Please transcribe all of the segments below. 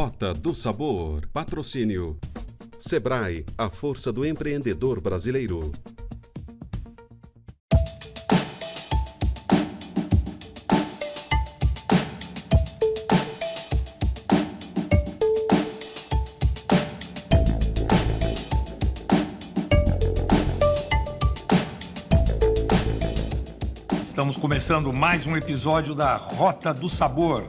Rota do Sabor. Patrocínio Sebrae, a força do empreendedor brasileiro. Estamos começando mais um episódio da Rota do Sabor.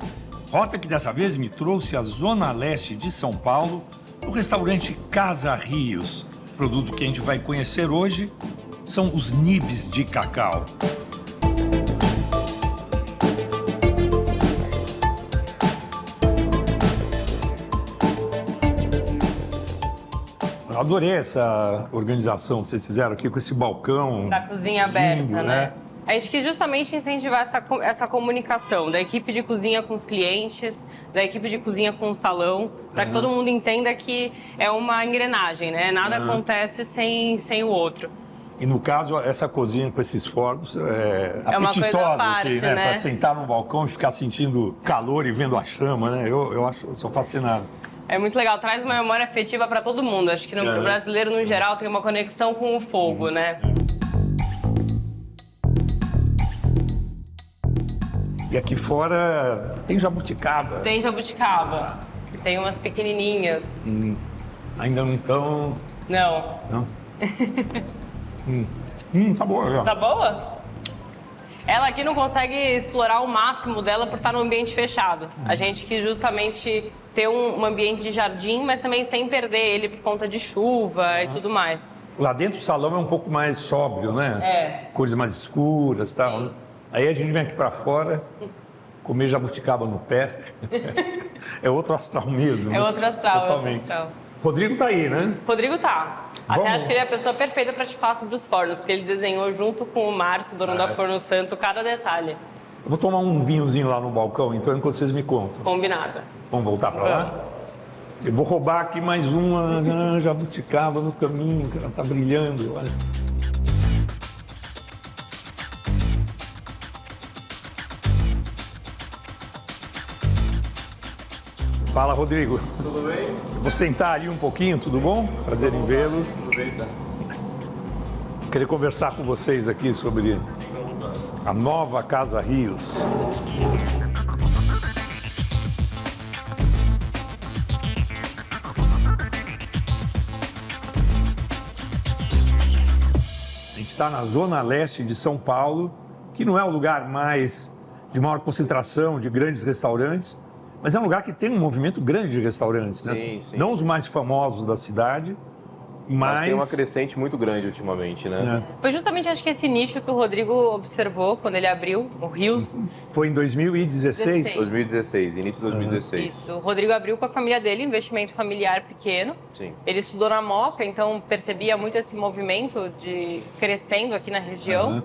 Rota que dessa vez me trouxe à zona leste de São Paulo, no restaurante Casa Rios. O produto que a gente vai conhecer hoje são os nibs de cacau. Eu adorei essa organização que vocês fizeram aqui com esse balcão. Da cozinha aberta, lindo, né? A gente quis justamente incentivar essa comunicação da equipe de cozinha com os clientes, da equipe de cozinha com o salão, para que todo mundo entenda que é uma engrenagem, né? Nada acontece sem o outro. E no caso, essa cozinha com esses fornos é uma coisa apetitosa, à parte, assim, né? né? Para sentar no balcão e ficar sentindo calor e vendo a chama, né? Eu sou fascinado. É muito legal, traz uma memória afetiva para todo mundo. Acho que o brasileiro, no geral, tem uma conexão com o fogo, né? E aqui fora tem jabuticaba. Tem jabuticaba, tem umas pequenininhas. Ainda não estão... Não. Tá boa já. Tá boa? Ela aqui não consegue explorar o máximo dela por estar num ambiente fechado. A gente quis justamente ter um ambiente de jardim, mas também sem perder ele por conta de chuva e tudo mais. Lá dentro o salão é um pouco mais sóbrio, né? É. Cores mais escuras e tal. Né? Aí a gente vem aqui para fora, comer jabuticaba no pé. É outro astral mesmo. É outro astral, Totalmente. é outro astral. Rodrigo tá aí, né? Rodrigo tá. Vamos. Até acho que ele é a pessoa perfeita para te falar sobre os fornos, porque ele desenhou junto com o Márcio, dono da Forno Santo, cada detalhe. Eu vou tomar um vinhozinho lá no balcão, então, enquanto vocês me contam. Combinado. Vamos voltar para lá? Eu vou roubar aqui mais uma jabuticaba no caminho, que ela tá brilhando, olha. Fala, Rodrigo. Tudo bem? Eu vou sentar ali um pouquinho, tudo bom? Prazer em vê-lo. Tudo bem, tá? Queria conversar com vocês aqui sobre a nova Casa Rios. A gente está na zona leste de São Paulo, que não é o lugar mais de maior concentração de grandes restaurantes, mas é um lugar que tem um movimento grande de restaurantes, né? Sim. Não os mais famosos da cidade, mas tem uma crescente muito grande ultimamente, né? Foi justamente, acho que esse nicho que o Rodrigo observou quando ele abriu o Rios. Foi em 2016? 2016, início de 2016. Isso. O Rodrigo abriu com a família dele, investimento familiar pequeno. Sim. Ele estudou na Moca, então percebia muito esse movimento de crescendo aqui na região.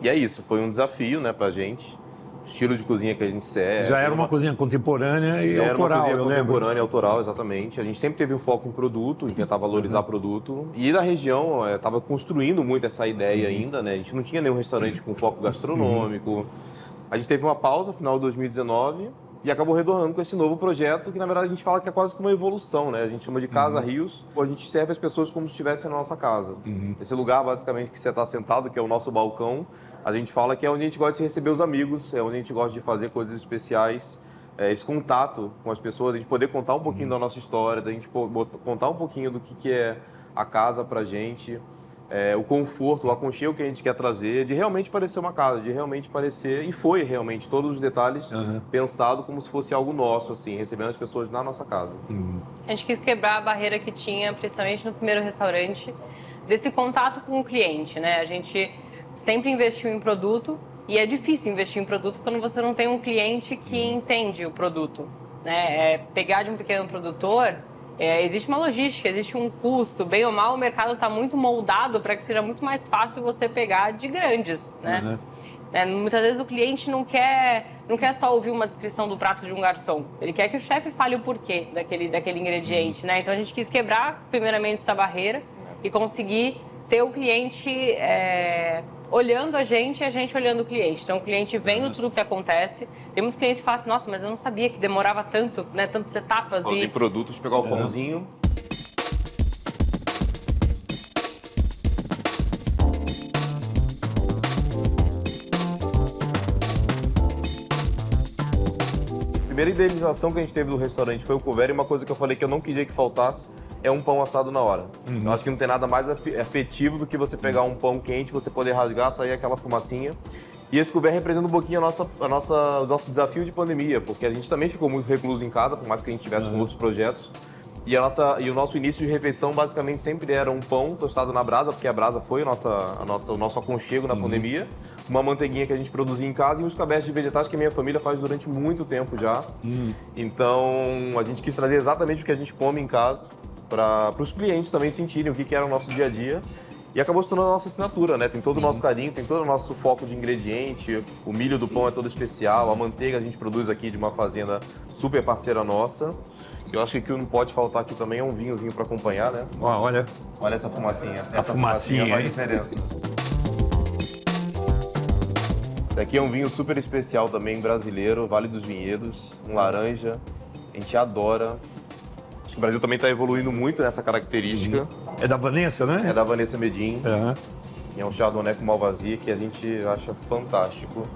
E é isso, foi um desafio, né, pra gente. O estilo de cozinha que a gente segue. Já era uma cozinha contemporânea e Já autoral, era uma eu cozinha lembro. contemporânea, autoral, exatamente. A gente sempre teve um foco em produto, em tentar valorizar produto. E na região, estava construindo muito essa ideia ainda, né? A gente não tinha nenhum restaurante com foco gastronômico. A gente teve uma pausa no final de 2019 e acabou retornando com esse novo projeto, que na verdade a gente fala que é quase que uma evolução, né? A gente chama de Casa Rios. A gente serve as pessoas como se estivessem na nossa casa. Esse lugar, basicamente, que você está sentado, que é o nosso balcão, a gente fala que é onde a gente gosta de receber os amigos, é onde a gente gosta de fazer coisas especiais, esse contato com as pessoas, a gente poder contar um pouquinho da nossa história, da gente contar um pouquinho do que é a casa pra gente, o conforto, o aconchego que a gente quer trazer, de realmente parecer uma casa, de realmente parecer, e foi realmente, todos os detalhes pensado como se fosse algo nosso, assim, recebendo as pessoas na nossa casa. A gente quis quebrar a barreira que tinha, principalmente no primeiro restaurante, desse contato com o cliente, né? A gente sempre investiu em produto e é difícil investir em produto quando você não tem um cliente que entende o produto, né? Pegar de um pequeno produtor, existe uma logística, existe um custo, bem ou mal o mercado está muito moldado para que seja muito mais fácil você pegar de grandes, né? Muitas vezes o cliente não quer só ouvir uma descrição do prato de um garçom, ele quer que o chefe fale o porquê daquele ingrediente, né? Então a gente quis quebrar primeiramente essa barreira e conseguir ter o cliente olhando a gente e a gente olhando o cliente. Então, o cliente vendo tudo o que acontece. Temos clientes que falam assim, nossa, mas eu não sabia que demorava tanto, né, tantas etapas. Tem produtos, pegar o pãozinho... A primeira idealização que a gente teve do restaurante foi o couvert, e uma coisa que eu falei que eu não queria que faltasse é um pão assado na hora. Eu acho que não tem nada mais afetivo do que você pegar um pão quente, você poder rasgar, sair aquela fumacinha. E esse couvert representa um pouquinho o nosso desafio de pandemia, porque a gente também ficou muito recluso em casa, por mais que a gente tivesse com outros projetos. E o nosso início de refeição basicamente sempre era um pão tostado na brasa, porque a brasa foi o nosso aconchego na pandemia. Uma manteiguinha que a gente produzia em casa e uns escabeche de vegetais que a minha família faz durante muito tempo já. Então a gente quis trazer exatamente o que a gente come em casa para os clientes também sentirem o que era o nosso dia a dia. E acabou se tornando a nossa assinatura, né? Tem todo o nosso carinho, tem todo o nosso foco de ingrediente, o milho do pão é todo especial, a manteiga a gente produz aqui de uma fazenda super parceira nossa. Eu acho que o que não pode faltar aqui também é um vinhozinho para acompanhar, né? Olha essa fumacinha. A fumacinha faz diferença. Esse aqui é um vinho super especial também, brasileiro, Vale dos Vinhedos, um laranja. A gente adora. Acho que o Brasil também está evoluindo muito nessa característica. É da Vanessa, né? É da Vanessa Medin. Uhum. É um chardonnay com malvasia que a gente acha fantástico.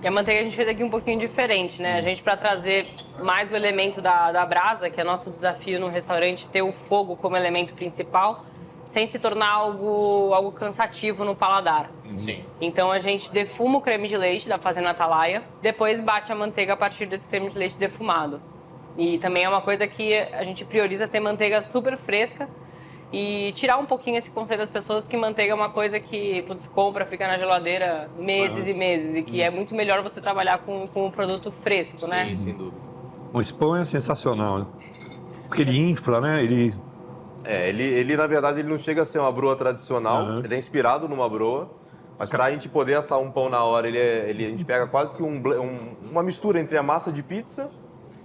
E a manteiga a gente fez aqui um pouquinho diferente, né? A gente, para trazer mais o elemento da brasa, que é nosso desafio no restaurante, ter o fogo como elemento principal, sem se tornar algo cansativo no paladar. Sim. Então a gente defuma o creme de leite da Fazenda Atalaia, depois bate a manteiga a partir desse creme de leite defumado. E também é uma coisa que a gente prioriza ter manteiga super fresca e tirar um pouquinho esse conceito das pessoas que manteiga é uma coisa que, putz, compra, fica na geladeira meses e meses, e que é muito melhor você trabalhar com um produto fresco, né? Sim, sem dúvida. Esse pão é sensacional, né? Porque ele infla, né? Ele Na verdade, ele não chega a ser uma broa tradicional, ele é inspirado numa broa, mas para a gente poder assar um pão na hora, a gente pega quase que uma mistura entre a massa de pizza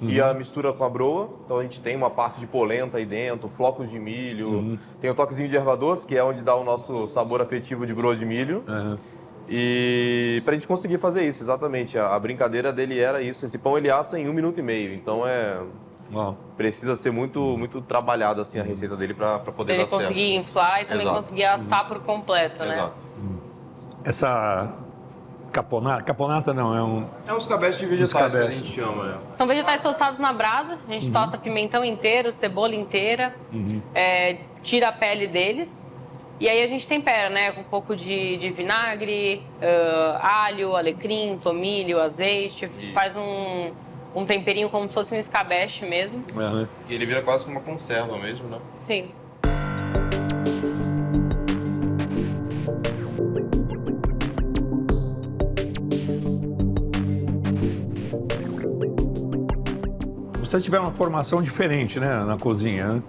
e a mistura com a broa. Então a gente tem uma parte de polenta aí dentro, flocos de milho, tem o toquezinho de erva doce, que é onde dá o nosso sabor afetivo de broa de milho. E pra gente conseguir fazer isso, exatamente, a brincadeira dele era isso. Esse pão ele assa em 1 minuto e meio, então precisa ser muito trabalhado assim a receita dele para poder dar certo. Ele conseguir inflar e também Exato. conseguir assar por completo, né? Exato. Essa caponata não, É um escabeche de vegetais que a gente chama. São vegetais tostados na brasa, a gente tosta pimentão inteiro, cebola inteira, tira a pele deles. E aí a gente tempera, né, com um pouco de vinagre, alho, alecrim, tomilho, azeite, faz um temperinho como se fosse um escabeche mesmo. E ele vira quase como uma conserva mesmo, né? Sim. Vocês tiveram uma formação diferente, né, na cozinha, né?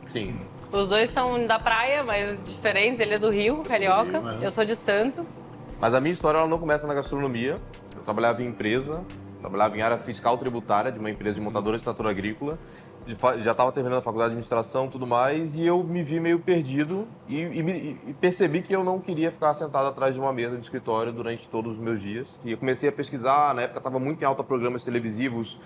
Sim. Os dois são da praia, mas diferentes. Ele é do Rio, carioca. Eu sou de Santos. Mas a minha história ela não começa na gastronomia. Eu trabalhava em empresa, trabalhava em área fiscal tributária de uma empresa de montadora de trator agrícola. Já estava terminando a faculdade de administração e tudo mais, e eu me vi meio perdido e percebi que eu não queria ficar sentado atrás de uma mesa de escritório durante todos os meus dias. E eu comecei a pesquisar, na época estava muito em alta programas televisivos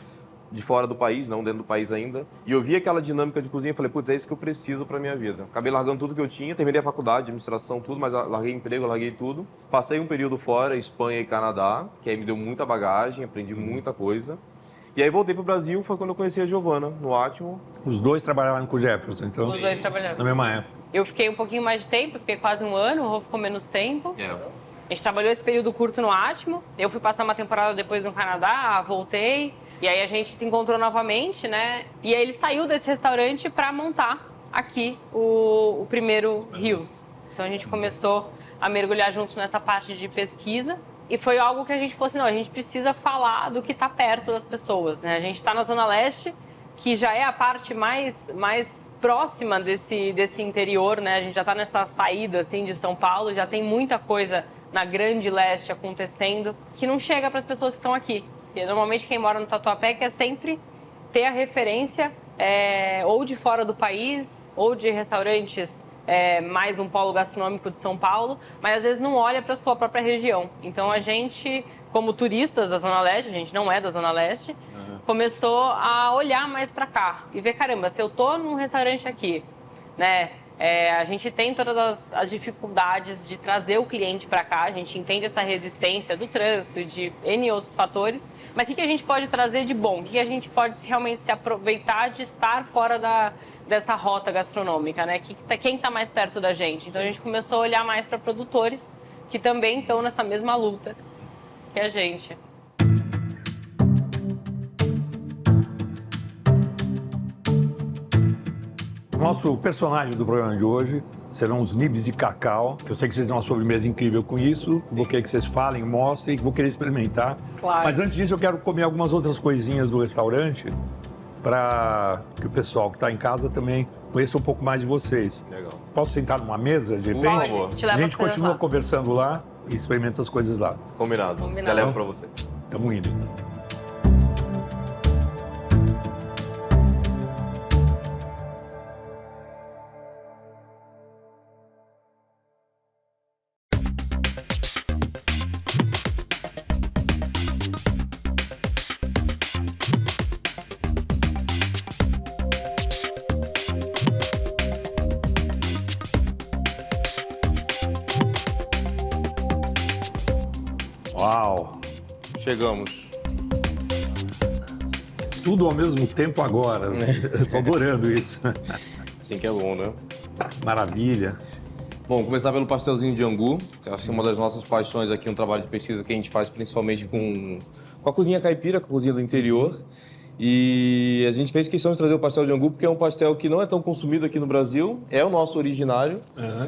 de fora do país, não dentro do país ainda. E eu vi aquela dinâmica de cozinha e falei, putz, é isso que eu preciso para minha vida. Acabei largando tudo que eu tinha, terminei a faculdade, administração, tudo, mas larguei emprego, larguei tudo. Passei um período fora, Espanha e Canadá, que aí me deu muita bagagem, aprendi muita coisa. E aí voltei pro Brasil, foi quando eu conheci a Giovana, no Atmo. Os dois trabalhavam com o Jefferson, então? Os dois trabalhavam. Na mesma época. Eu fiquei um pouquinho mais de tempo, fiquei quase 1 ano, o Rô ficou menos tempo. É. A gente trabalhou esse período curto no Atmo. Eu fui passar uma temporada depois no Canadá, voltei. E aí a gente se encontrou novamente, né? E aí ele saiu desse restaurante para montar aqui o primeiro Rios. Então a gente começou a mergulhar juntos nessa parte de pesquisa. E foi algo que a gente falou assim, não, a gente precisa falar do que está perto das pessoas, né? A gente está na Zona Leste, que já é a parte mais próxima desse interior, né? A gente já está nessa saída, assim, de São Paulo, já tem muita coisa na Grande Leste acontecendo que não chega para as pessoas que estão aqui. E normalmente quem mora no Tatuapé quer sempre ter a referência ou de fora do país, ou de restaurantes mais um polo gastronômico de São Paulo, mas às vezes não olha para a sua própria região. Então a gente, como turistas da Zona Leste, a gente não é da Zona Leste, começou a olhar mais para cá e ver, caramba, se eu tô num restaurante aqui, né? A gente tem todas as dificuldades de trazer o cliente para cá, a gente entende essa resistência do trânsito, de N outros fatores, mas o que a gente pode trazer de bom? O que a gente pode realmente se aproveitar de estar fora dessa rota gastronômica, né? Quem está mais perto da gente? Então a gente começou a olhar mais para produtores que também estão nessa mesma luta que a gente. Nosso personagem do programa de hoje serão os nibs de cacau, que eu sei que vocês têm uma sobremesa incrível com isso. Vou querer que vocês falem, mostrem, vou querer experimentar. Claro. Mas antes disso, eu quero comer algumas outras coisinhas do restaurante para que o pessoal que está em casa também conheça um pouco mais de vocês. Legal. Posso sentar numa mesa, de repente? Pode, a gente leva A gente as coisas continua lá. conversando lá e experimenta as coisas lá. Combinado. Combinado. Já levo pra você. Tamo indo, então. Uau! Chegamos. Tudo ao mesmo tempo agora. Eu tô adorando isso. Assim que é bom, né? Maravilha. Bom, vou começar pelo pastelzinho de angu, que acho que é uma das nossas paixões aqui, um trabalho de pesquisa que a gente faz principalmente com a cozinha caipira, com a cozinha do interior. E a gente fez questão de trazer o pastel de angu porque é um pastel que não é tão consumido aqui no Brasil, é o nosso originário.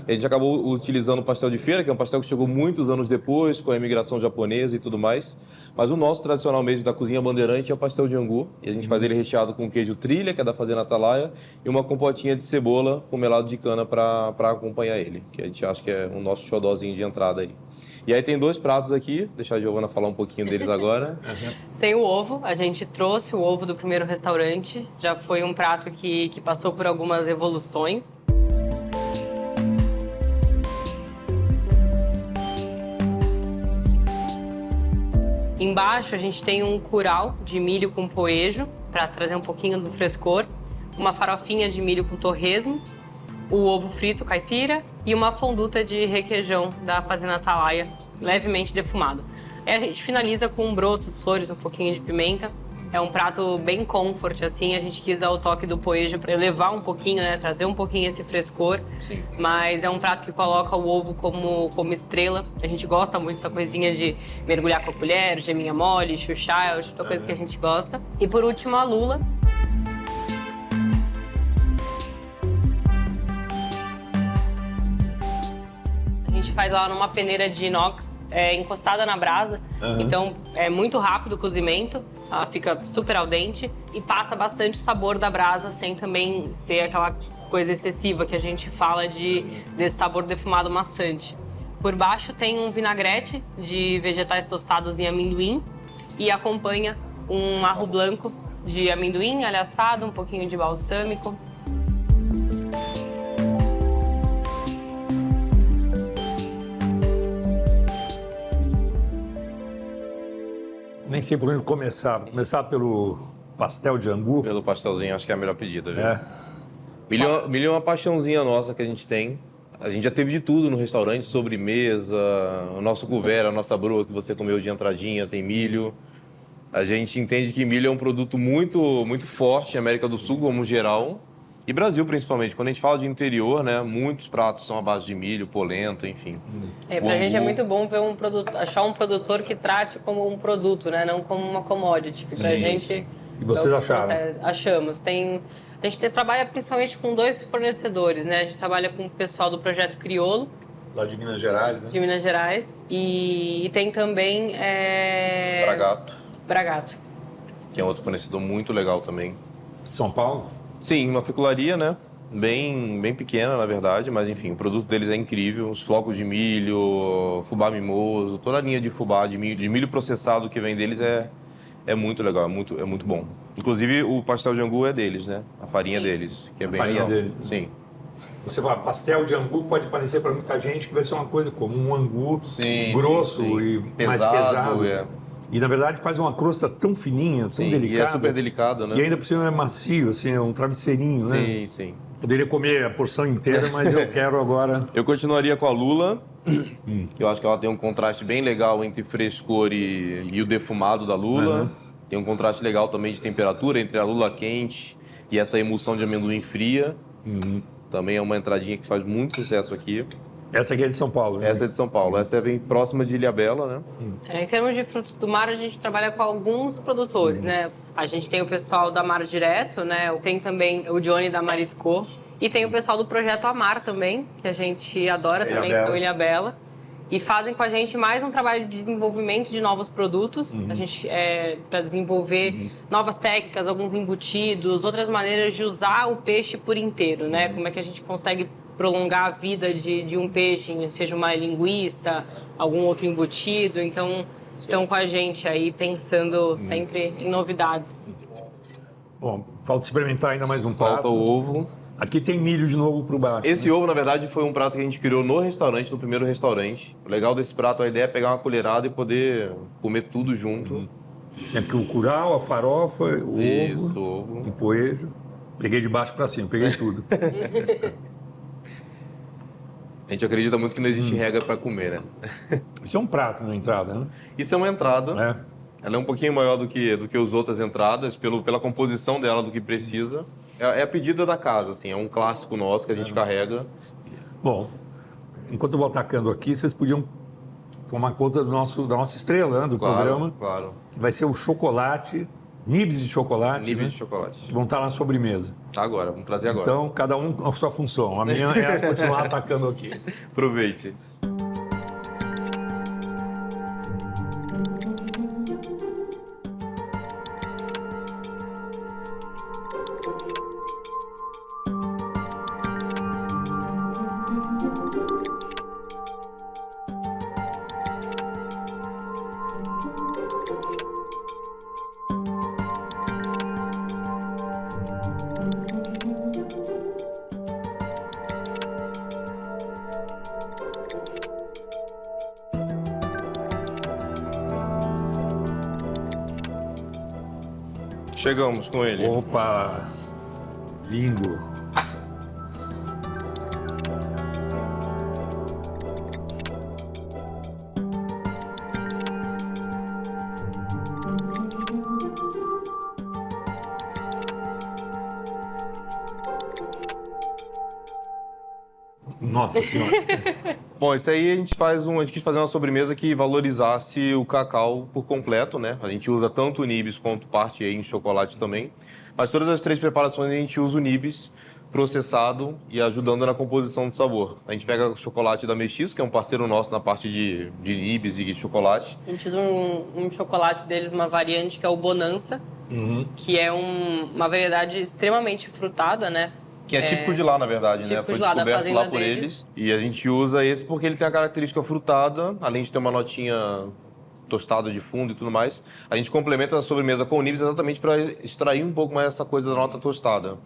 A gente acabou utilizando o pastel de feira, que é um pastel que chegou muitos anos depois, com a imigração japonesa e tudo mais. Mas o nosso tradicional mesmo da cozinha bandeirante é o pastel de angu. E a gente faz ele recheado com queijo trilha, que é da Fazenda Atalaia, e uma compotinha de cebola com melado de cana para acompanhar ele, que a gente acha que é o nosso xodózinho de entrada aí. E aí tem dois pratos aqui, deixar a Giovana falar um pouquinho deles agora. Tem o ovo, a gente trouxe o ovo do primeiro restaurante, já foi um prato que passou por algumas evoluções. Embaixo a gente tem um curau de milho com poejo, para trazer um pouquinho do frescor, uma farofinha de milho com torresmo, o ovo frito caipira e uma fonduta de requeijão da Fazenda Atalaia, levemente defumado. Aí a gente finaliza com brotos, flores, um pouquinho de pimenta. É um prato bem comfort, assim, a gente quis dar o toque do poejo para elevar um pouquinho, né, trazer um pouquinho esse frescor. Sim. Mas é um prato que coloca o ovo como estrela. A gente gosta muito dessa coisinha de mergulhar com a colher, geminha mole, chuchar, é outra coisa que a gente gosta. E por último, a lula. A gente faz ela numa peneira de inox, encostada na brasa, então é muito rápido o cozimento, ela fica super al dente e passa bastante o sabor da brasa sem também ser aquela coisa excessiva que a gente fala desse sabor defumado maçante. Por baixo tem um vinagrete de vegetais tostados em amendoim e acompanha um arro branco de amendoim, alho assado, um pouquinho de balsâmico. Nem sei por onde começar. Vou começar pelo pastel de angu. Pelo pastelzinho, acho que é a melhor pedida, viu? É. Milho é uma paixãozinha nossa que a gente tem. A gente já teve de tudo no restaurante, sobremesa, o nosso couvert, a nossa broa que você comeu de entradinha, tem milho. A gente entende que milho é um produto muito, muito forte em América do Sul, como geral, e Brasil principalmente. Quando a gente fala de interior, né, muitos pratos são à base de milho, polenta, enfim. Pra gente é muito bom ver achar um produtor que trate como um produto, né, não como uma commodity. Que pra gente... E vocês acharam? Achamos. A gente trabalha principalmente com 2 fornecedores, né? A gente trabalha com o pessoal do Projeto Criolo, Lá de Minas Gerais, né? de Minas Gerais, e tem também Bragato. Que é outro fornecedor muito legal também. De São Paulo? Sim, uma friculariia, né? Bem pequena, na verdade, mas enfim, o produto deles é incrível. Os flocos de milho, fubá mimoso, toda a linha de fubá, de milho processado que vem deles é muito legal, é muito bom. Inclusive, o pastel de angu é deles, né? A farinha deles, que é bem farinha legal. deles. Sim. Você fala, pastel de angu pode parecer para muita gente que vai ser uma coisa como um angu grosso e mais pesado. E na verdade faz uma crosta tão fininha, tão delicada. E é super delicado, né? E ainda por cima é macio, assim, é um travesseirinho, né? Sim. Poderia comer a porção inteira, mas eu quero agora... Eu continuaria com a lula, que eu acho que ela tem um contraste bem legal entre frescor e o defumado da lula. Tem um contraste legal também de temperatura entre a lula quente e essa emulsão de amendoim fria. Também é uma entradinha que faz muito sucesso aqui. Essa aqui é de São Paulo, né? Essa é de São Paulo. Essa vem próxima de Ilhabela, né? Em termos de frutos do mar, a gente trabalha com alguns produtores, né? A gente tem o pessoal da Mar Direto, né? Tem também o Johnny da Marisco. E tem o pessoal do Projeto Amar também, que a gente adora também, que são Ilhabela. E fazem com a gente mais um trabalho de desenvolvimento de novos produtos. A gente para desenvolver novas técnicas, alguns embutidos, outras maneiras de usar o peixe por inteiro, né? Como é que a gente consegue prolongar a vida de um peixe, seja uma linguiça, algum outro embutido. Então, estão com a gente aí pensando sempre em novidades. Bom, falta experimentar ainda mais um prato. Falta o ovo. Aqui tem milho de novo por baixo. Esse ovo, na verdade, foi um prato que a gente criou no restaurante, no primeiro restaurante. O legal desse prato, a ideia é pegar uma colherada e poder comer tudo junto. Tem aqui o curau, a farofa, o ovo, o poejo. Peguei de baixo para cima, peguei tudo. A gente acredita muito que não existe regra para comer, né? Isso é um prato na entrada, né? Isso é uma entrada. Ela é um pouquinho maior do que as outras entradas, pela composição dela, do que precisa. É a pedida da casa, assim, é um clássico nosso que a gente carrega. Bom, enquanto eu vou atacando aqui, vocês podiam tomar conta da nossa estrela, né, do programa. Claro. Que vai ser o chocolate, nibs de chocolate. Nibs né, de chocolate. que vão estar na sobremesa. Agora, vamos trazer agora. Então, cada um a sua função. A minha é continuar atacando aqui. Aproveite. Chegamos com ele. Opa! Lindo! Nossa Senhora! Bom, isso aí a gente quis fazer uma sobremesa que valorizasse o cacau por completo, né? A gente usa tanto o nibs quanto parte aí em chocolate também. Mas todas as três preparações a gente usa o nibs processado e ajudando na composição do sabor. A gente pega o chocolate da Mestiço, que é um parceiro nosso na parte de nibs e chocolate. A gente usa um chocolate deles, uma variante que é o Bonança, que é uma variedade extremamente frutada, né? Que é típico de lá, na verdade, né? Foi descoberto lá por eles. E a gente usa esse porque ele tem a característica frutada, além de ter uma notinha tostada de fundo e tudo mais. A gente complementa a sobremesa com o nibs exatamente para extrair um pouco mais essa coisa da nota tostada.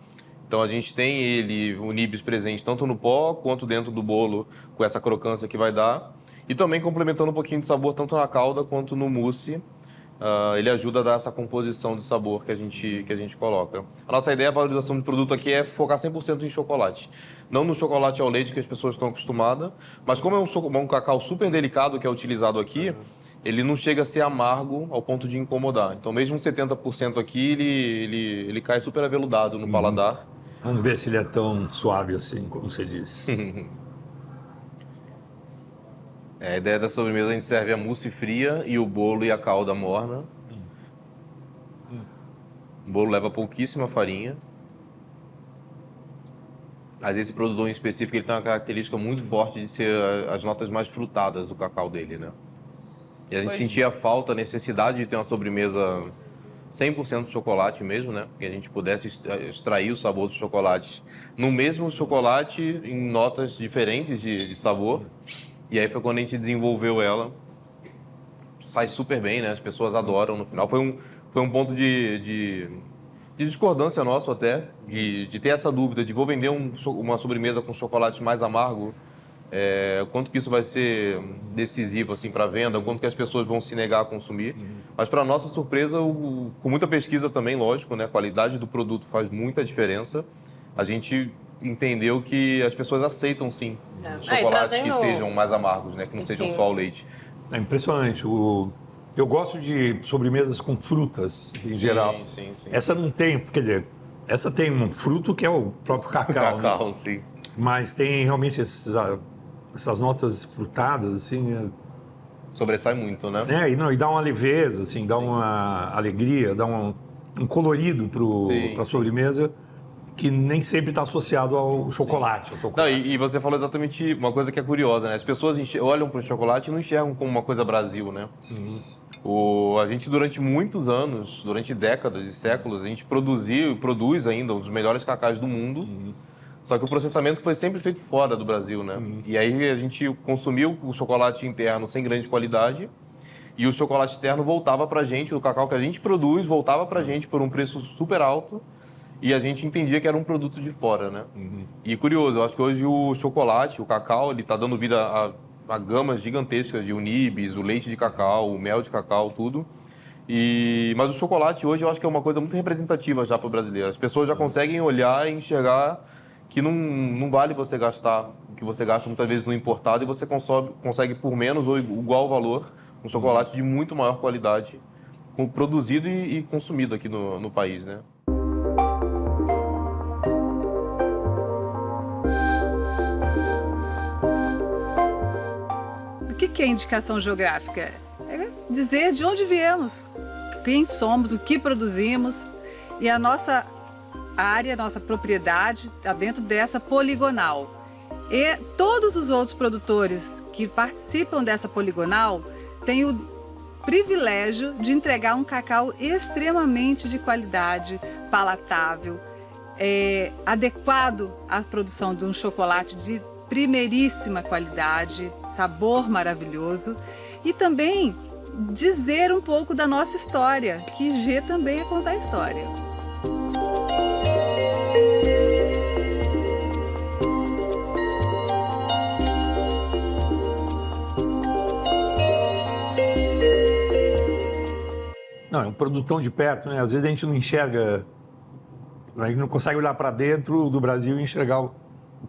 Então a gente tem o nibs presente tanto no pó quanto dentro do bolo, com essa crocância que vai dar. E também complementando um pouquinho de sabor tanto na calda quanto no mousse. Ele ajuda a dar essa composição de sabor que a gente coloca. A nossa ideia, a valorização do produto aqui é focar 100% em chocolate. Não no chocolate ao leite que as pessoas estão acostumadas, mas como é um cacau super delicado que é utilizado aqui, ele não chega a ser amargo ao ponto de incomodar. Então mesmo 70% aqui, ele cai super aveludado no paladar. Vamos ver se ele é tão suave assim, como você disse. A ideia da sobremesa, a gente serve a mousse fria e o bolo e a calda morna. O bolo leva pouquíssima farinha. Mas esse produto em específico, ele tem uma característica muito forte de ser as notas mais frutadas do cacau dele, né? E a gente sentia a falta, a necessidade de ter uma sobremesa 100% de chocolate mesmo, né? Que a gente pudesse extrair o sabor do chocolate no mesmo chocolate, em notas diferentes de sabor. E aí foi quando a gente desenvolveu ela. Sai super bem, né? As pessoas adoram no final. Foi um ponto de de discordância nosso até, de ter essa dúvida de vou vender uma sobremesa com chocolate mais amargo, quanto que isso vai ser decisivo assim, para a venda, quanto que as pessoas vão se negar a consumir. Mas, para nossa surpresa, com muita pesquisa também, lógico, né, a qualidade do produto faz muita diferença. A gente entendeu que as pessoas aceitam, sim, chocolates que sejam mais amargos, né, que não sejam só o leite. É impressionante. Eu gosto de sobremesas com frutas, em geral. Sim. Essa não tem, quer dizer, essa tem um fruto que é o próprio cacau. Cacau, né? sim. Mas tem realmente essas notas frutadas, assim. Sobressai muito, né? E dá uma leveza, assim, dá uma alegria, dá um colorido para a sobremesa que nem sempre está associado ao chocolate. Não, e você falou exatamente uma coisa que é curiosa, né? As pessoas olham para o chocolate e não enxergam como uma coisa Brasil, né? A gente, durante muitos anos, durante décadas e séculos, a gente produziu e produz ainda um dos melhores cacás do mundo. Só que o processamento foi sempre feito fora do Brasil, né? E aí a gente consumiu o chocolate interno sem grande qualidade e o chocolate externo voltava pra gente, o cacau que a gente produz voltava pra gente por um preço super alto e a gente entendia que era um produto de fora, né? E curioso, eu acho que hoje o chocolate, o cacau, ele tá dando vida a gamas gigantescas de unibis, o leite de cacau, o mel de cacau, tudo. Mas o chocolate hoje eu acho que é uma coisa muito representativa já para o brasileiro. As pessoas já conseguem olhar e enxergar que não vale você gastar o que você gasta muitas vezes no importado e você consegue por menos ou igual valor um chocolate de muito maior qualidade produzido e consumido aqui no país, né? O que é indicação geográfica? É dizer de onde viemos, quem somos, o que produzimos e a nossa área, nossa propriedade está dentro dessa poligonal. E todos os outros produtores que participam dessa poligonal têm o privilégio de entregar um cacau extremamente de qualidade, palatável, adequado à produção de um chocolate de primeiríssima qualidade, sabor maravilhoso e também dizer um pouco da nossa história, que G também é contar a história. Não, é um produtão de perto, né? Às vezes a gente não enxerga, a gente não consegue olhar para dentro do Brasil e enxergar o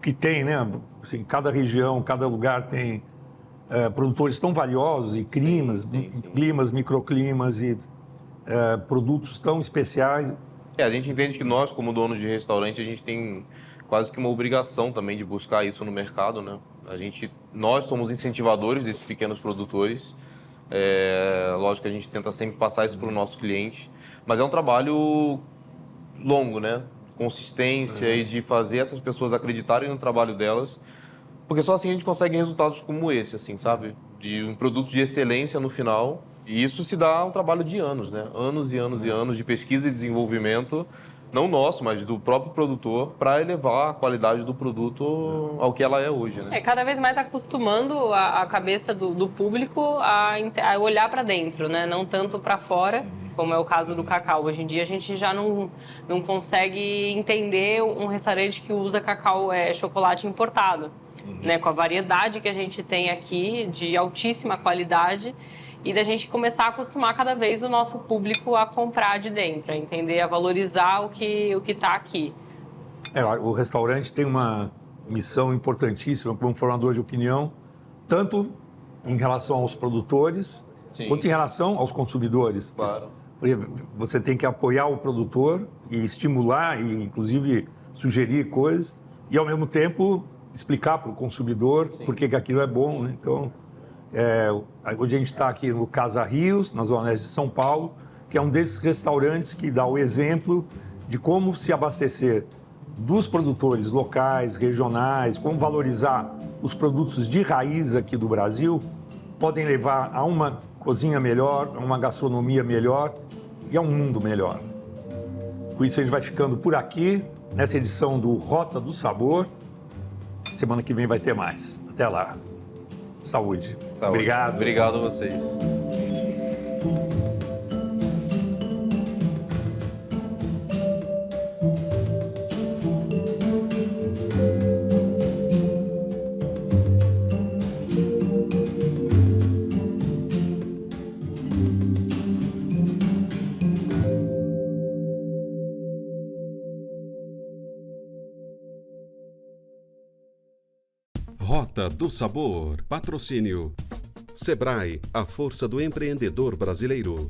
que tem, né? Assim, cada região, cada lugar tem produtores tão valiosos e climas, microclimas e produtos tão especiais. A gente entende que nós, como donos de restaurante, a gente tem quase que uma obrigação também de buscar isso no mercado, né? Nós somos incentivadores desses pequenos produtores. Lógico que a gente tenta sempre passar isso para o nosso cliente, mas é um trabalho longo, né? Consistência e de fazer essas pessoas acreditarem no trabalho delas, porque só assim a gente consegue resultados como esse, assim, sabe? De um produto de excelência no final. E isso se dá um trabalho de anos, né? Anos e anos e anos de pesquisa e desenvolvimento, não nosso, mas do próprio produtor, para elevar a qualidade do produto ao que ela é hoje, né? Cada vez mais acostumando a cabeça do público a olhar para dentro, né? Não tanto para fora, como é o caso do cacau. Hoje em dia a gente já não consegue entender um restaurante que usa cacau, chocolate importado, né? Com a variedade que a gente tem aqui, de altíssima qualidade, e da gente começar a acostumar cada vez o nosso público a comprar de dentro, a entender, a valorizar o que está aqui. O restaurante tem uma missão importantíssima como formador de opinião, tanto em relação aos produtores, quanto em relação aos consumidores. Claro. Porque você tem que apoiar o produtor e estimular e, inclusive, sugerir coisas e, ao mesmo tempo, explicar para o consumidor por que aquilo é bom, né? Então, hoje a gente está aqui no Casa Rios, na Zona Leste de São Paulo, que é um desses restaurantes que dá o exemplo de como se abastecer dos produtores locais, regionais, como valorizar os produtos de raiz aqui do Brasil, podem levar a uma cozinha melhor, a uma gastronomia melhor e a um mundo melhor. Com isso a gente vai ficando por aqui, nessa edição do Rota do Sabor. Semana que vem vai ter mais. Até lá. Saúde. Obrigado. Obrigado a vocês. Rota do Sabor. Patrocínio. Sebrae, a força do empreendedor brasileiro.